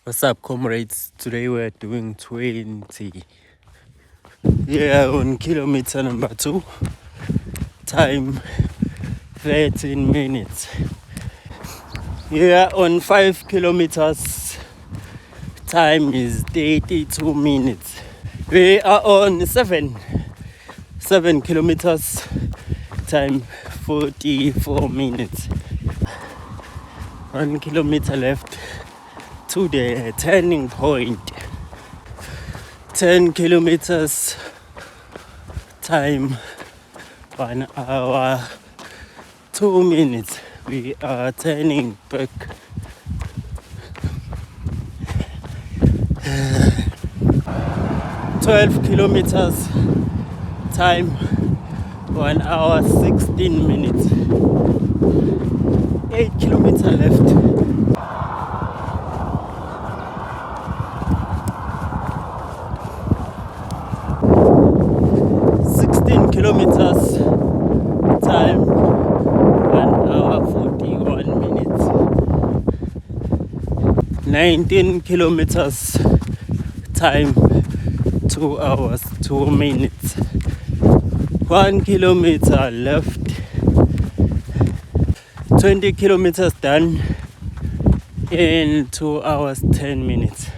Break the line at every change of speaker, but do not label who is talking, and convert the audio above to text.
What's up, comrades? Today we're doing 20. Yeah, on kilometer number 2, time 13 minutes. Yeah, on 5 kilometers, time is 32 minutes. We are on 7 kilometers, time 44 minutes. 1 kilometer left to the turning point. 10 kilometers, time 1 hour 2 minutes. We are turning back. 12 kilometers, time 1 hour 16 minutes. 8 kilometers left. Kilometers, time 1 hour 41 minutes. 19 kilometers, time 2 hours 2 minutes. 1 kilometer left. 20 kilometers done in 2 hours 10 minutes.